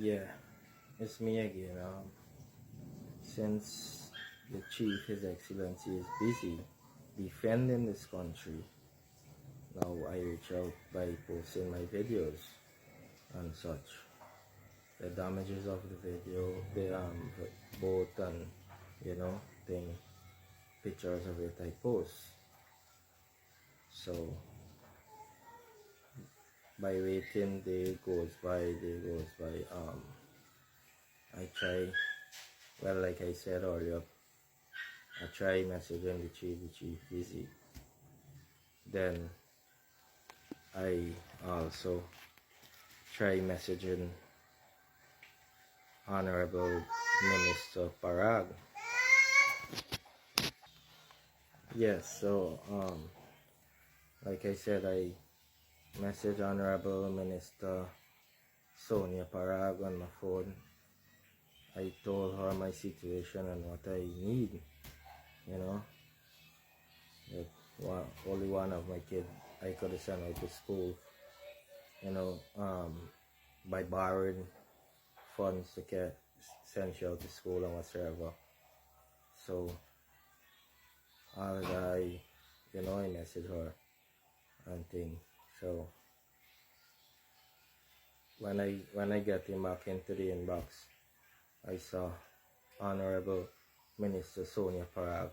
Yeah, it's me again. Since the Chief, His Excellency, is busy defending this country, now I reach out by posting my videos and such. The damages of the video, the boat and thing, pictures of it I post. So by waiting, day goes by. I try. Well, like I said earlier, I try messaging the chief busy. Then I also try messaging Honorable Minister Parag. Yes, so like I said, I message Honorable Minister Sonia Parag on my phone. I told her my situation and what I need, that only one of my kids I could have sent out to school, by borrowing funds to get sent you out to school and whatsoever. So all that I message her and thing. So when I get him back into the inbox, I saw Honorable Minister Sonia Parag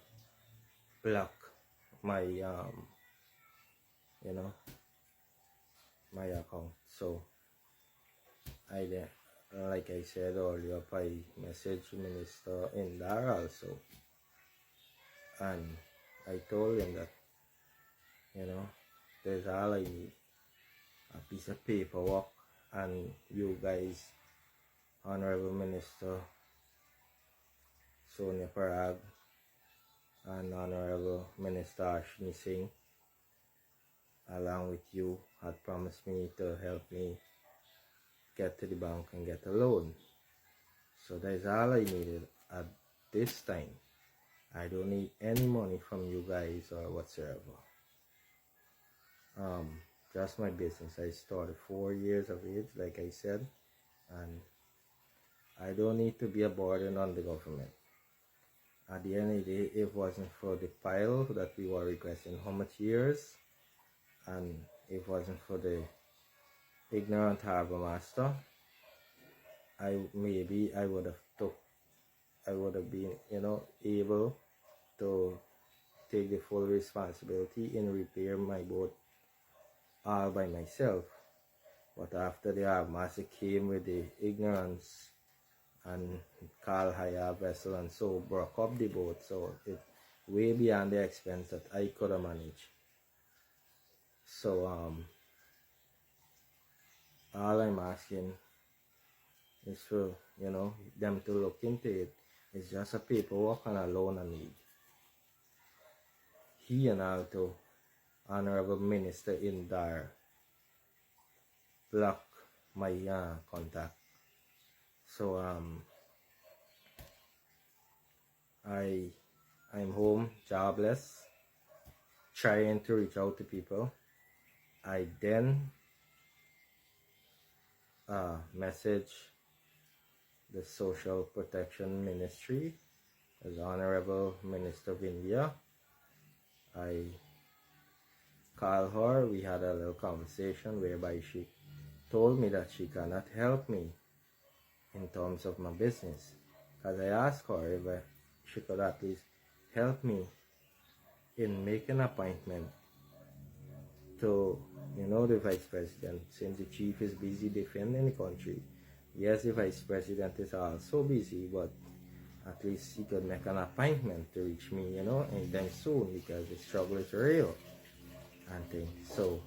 block my my account. So I then, like I said earlier, I messaged Minister Indar also, and I told him that there's all I need, a piece of paperwork, and you guys, Honorable Minister Sonia Parag and Honorable Minister Ashni Singh, along with you, had promised me to help me get to the bank and get a loan. So that's all I needed at this time. I don't need any money from you guys or whatsoever. Just my business. I started 4 years of age, like I said, and I don't need to be a burden on the government. At the end of the day, if it wasn't for the pile that we were requesting how much years, and if it wasn't for the ignorant harbor master, I would have been able to take the full responsibility in repair my boat all by myself. But after the harbor master came with the ignorance and call hire vessel and so broke up the boat, so it way beyond the expense that I could have managed. So all I'm asking is for them to look into it. It's just a paperwork and a loan I need. He and also Honorable Minister Indar block my contact. So I'm home, jobless, trying to reach out to people. I then message the Social Protection Ministry, as Honorable Minister of India. I called her. We had a little conversation whereby she told me that she cannot help me in terms of my business, because I asked her if she could at least help me in making an appointment to the Vice President, since the Chief is busy defending the country. Yes, the Vice President is also busy, but at least he could make an appointment to reach me, anytime soon, because the struggle is real and things. So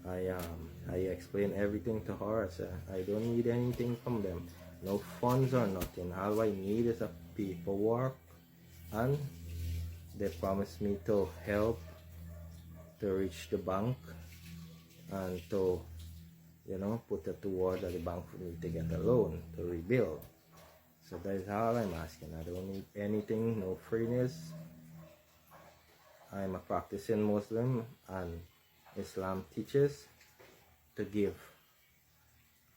I explained everything to her. So I don't need anything from them, no funds or nothing. All I need is a paperwork, and they promised me to help to reach the bank and to put it toward the bank for me to get a loan to rebuild. So that's all I'm asking. I don't need anything, no freeness. I'm a practicing Muslim, and Islam teaches to give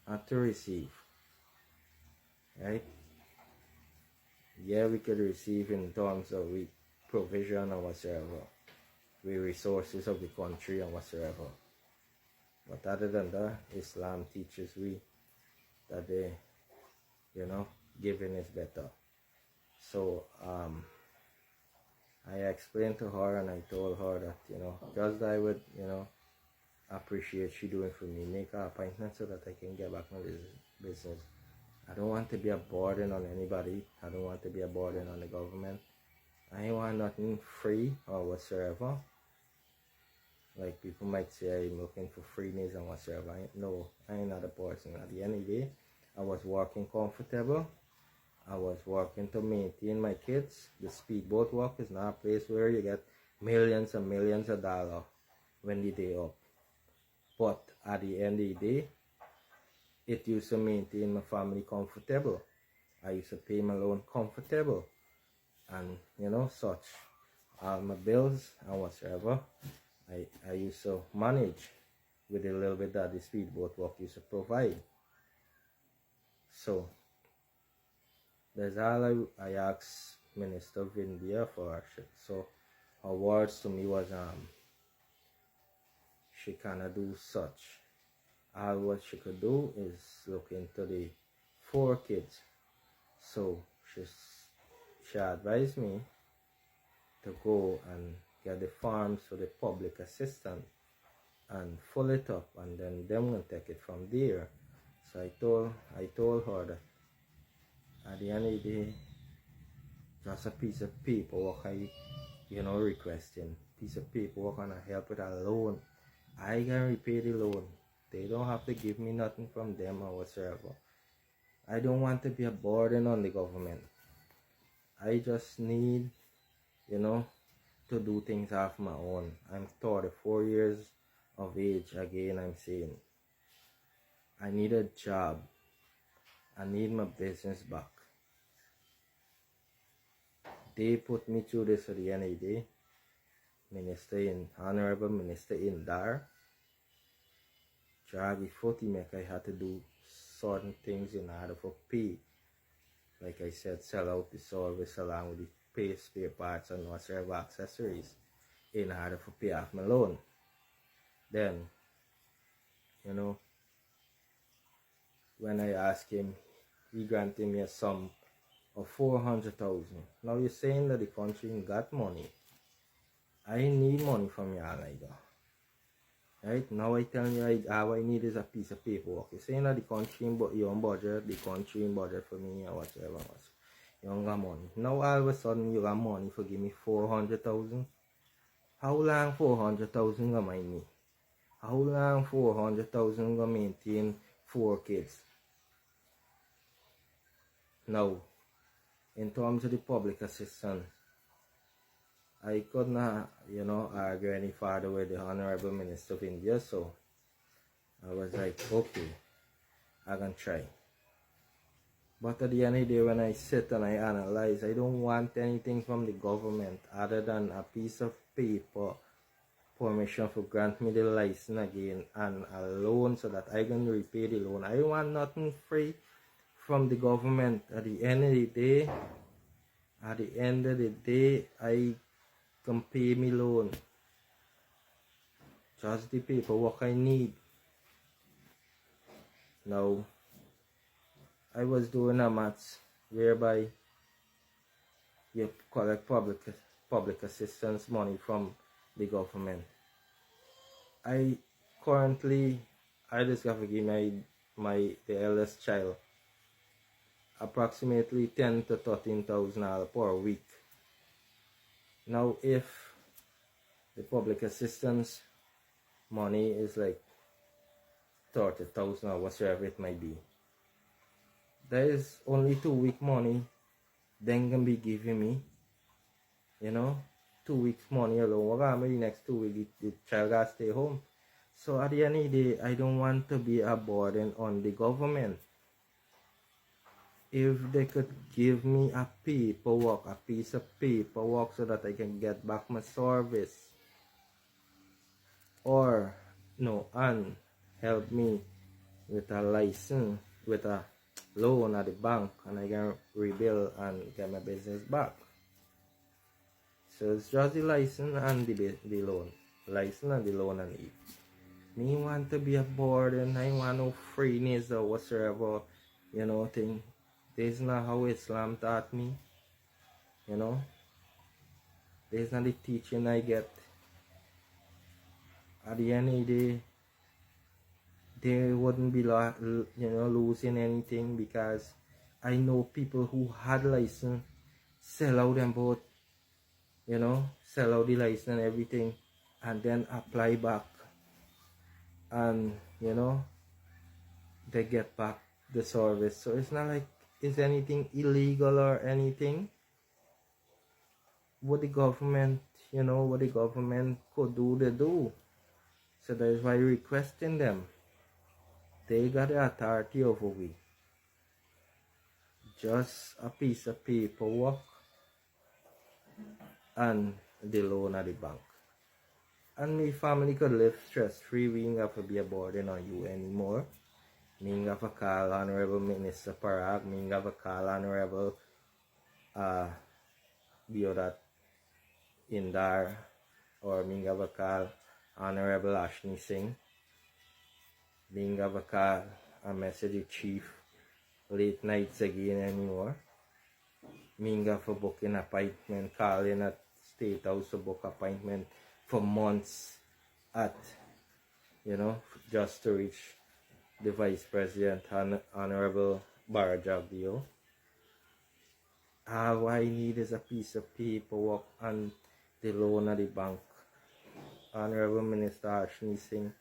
and to receive. right? Yeah, we could receive in terms of we provision or whatsoever, we resources of the country and whatsoever. But other than that, Islam teaches we that they, you know, giving is better. So I explained to her and I told her that, you know, just I would, you know, appreciate she doing for me, make an appointment so that I can get back my business. I don't want to be a burden on anybody. I don't want to be a burden on the government. I ain't want nothing free or whatsoever. Like people might say I'm looking for freeness and whatsoever. No, I ain't not a person. At the end of the day, I was working comfortable. I was working to maintain my kids. The speedboat work is not a place where you get millions and millions of dollars when the day up. But at the end of the day, it used to maintain my family comfortable. I used to pay my loan comfortable. And, you know, such. All my bills and whatsoever, I used to manage with a little bit that the speedboat work used to provide. So, that's all I asked Minister of India for. So, her words to me was, she cannot do such. All what she could do is look into the 4 kids. So, she advised me to go and get the forms for the public assistant and fill it up, and then them will take it from there. So I told her that at the end of the day, just a piece of paperwork requesting piece of paperwork and I help with a loan. I can repay the loan. They don't have to give me nothing from them or whatsoever. I don't want to be a burden on the government. I just need, to do things off my own. I'm 34 years of age. Again, I'm saying I need a job. I need my business back. They put me through this at the end of the day. Honorable Minister Indar drag the foot make I had to do certain things in order for pay. Like I said, sell out the service along with the spare parts and whatsoever accessories in order for pay off my loan. Then, when I asked him, he granted me a sum of 400,000. Now you're saying that the country ain't got money. I need money from y'all either. Right? Now I tell you all I need is a piece of paperwork. You're saying that the country ain't your own budget, the country ain't budget for me or whatsoever. You don't got money. Now all of a sudden you got money for give me 400,000. How long 400,000 gonna mind me? How long 400,000 gonna maintain 4 kids? Now, in terms of the public assistance, I could not, argue any further with the Honorable Minister of India, so I was like, okay, I can try. But at the end of the day, when I sit and I analyze, I don't want anything from the government other than a piece of paper, permission for grant me the license again, and a loan so that I can repay the loan. I want nothing free from the government. At the end of the day, I can pay me loan. Just the paperwork I need. Now, I was doing a maths whereby you collect public assistance money from the government. I just have to give the eldest child approximately 10 to 13,000 per week. Now, if the public assistance money is like 30,000 or whatsoever it might be, there is only 2 week money then can be giving me, 2 weeks money alone. What about the next 2 weeks? The child got to stay home. So at the end of the day, I don't want to be a burden on the government. If they could give me a piece of paperwork so that I can get back my service, and help me with a license, with a loan at the bank and I can rebuild and get my business back. So it's just the license and the loan. License and the loan and it. Me want to be a burden, I want no freeness or whatsoever, thing. This is not how Islam taught me, This is not the teaching I get. At the end of the day, they wouldn't be losing anything because I know people who had license sell out them both, sell out the license and everything and then apply back and they get back the service. So it's not like it's anything illegal or anything. What the government could do, they do. So that is why we're requesting them. They got the authority over we. Just a piece of paperwork and the loan at the bank. And my family could live stress-free. We ain't have to be a burden on you anymore. Me ain't have to call Honorable Minister Parag. Me ain't have to call Honorable Biodat Indar. Or me ain't have to call Honorable Ashni Singh. Me ain't have to call a message chief late nights again anymore. Me ain't have to book an appointment, call in at State House to book appointment for months at, just to reach the Vice President, Honorable Barajagio. All I need is a piece of paperwork and the loan at the bank. Honorable Minister Ashni Singh,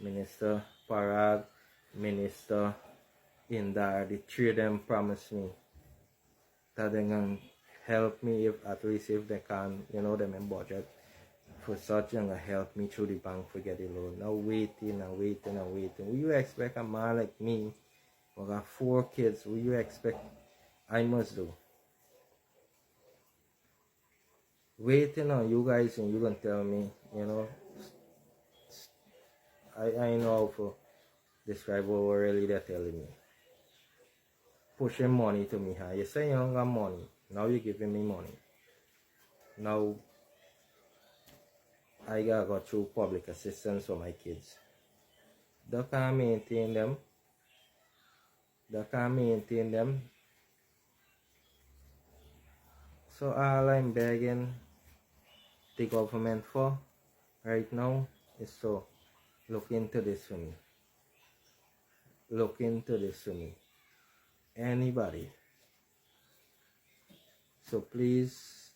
Minister Parag, Minister Indar, the three of them promised me that they can help me at least if they can, them in budget for such and help me through the bank for get the loan. Now waiting. Will you expect a man like me who got 4 kids, will you expect I must do? Waiting on you guys and you gonna tell me, I know how to describe what really they're telling me. Pushing money to me, huh? You say you don't got money. Now you're giving me money. Now I gotta go through public assistance for my kids. They can't maintain them. So all I'm begging the government for right now is to look into this for me. Anybody. So please,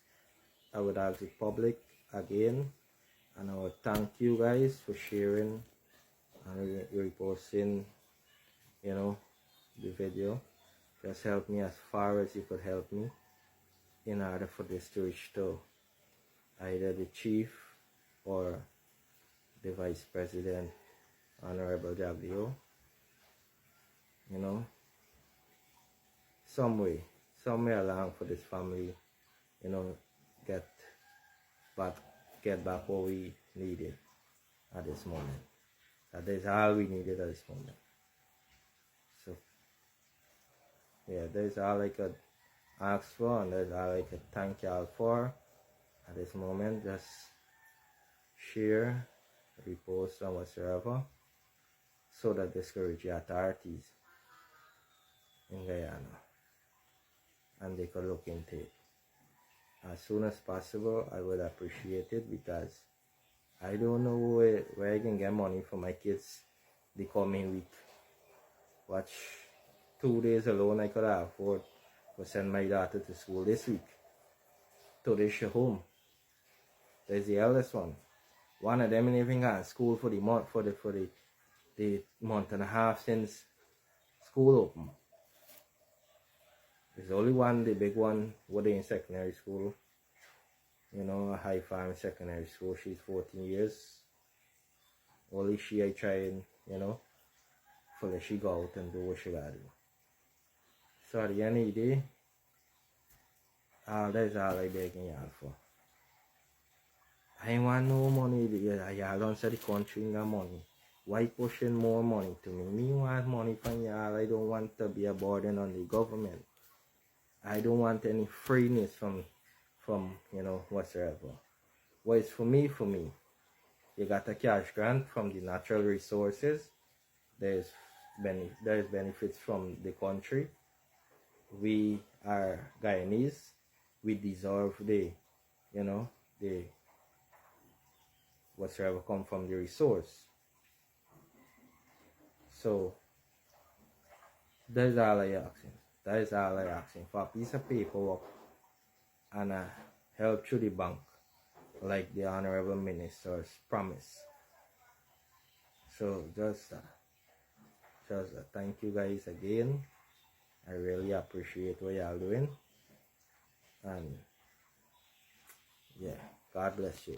I would ask the public again, and I would thank you guys for sharing and reposting, the video. Just help me as far as you could help me in order for this to reach to either the chief or the Vice President, Honorable Jagdio. Some way along for this family, get back what we needed at this moment. That is all we needed at this moment. So yeah, that's all I could ask for, and that's all I could thank y'all for at this moment. Just share, repost, and whatsoever, so that discourage the authorities in Guyana and they could look into it as soon as possible. I would appreciate it because I don't know where I can get money for my kids the coming week. Watch, 2 days alone I could afford to send my daughter to school this week. Today she home. There's the eldest one. One of them ain't even got school for the month for the month and a half since school open. There's only one, the big one, what in secondary school. A high farm secondary school. She's 14 years. Only she I trying, for let she go out and do what she gotta do. So at the end of the day, that's all I begging y'all for. I ain't want no money. Y'all don't say the country ain't got money. Why pushing more money to me? Me want money from y'all. I don't want to be a burden on the government. I don't want any freeness from whatsoever. What is for me, for me. You got a cash grant from the natural resources. There's benefits from the country. We are Guyanese. We deserve the whatsoever come from the resource. So that is all I asking. That is all I asking for, a piece of paperwork and a help through the bank, like the Honorable Minister's promise. So just thank you guys again. I really appreciate what y'all doing, and yeah, God bless you.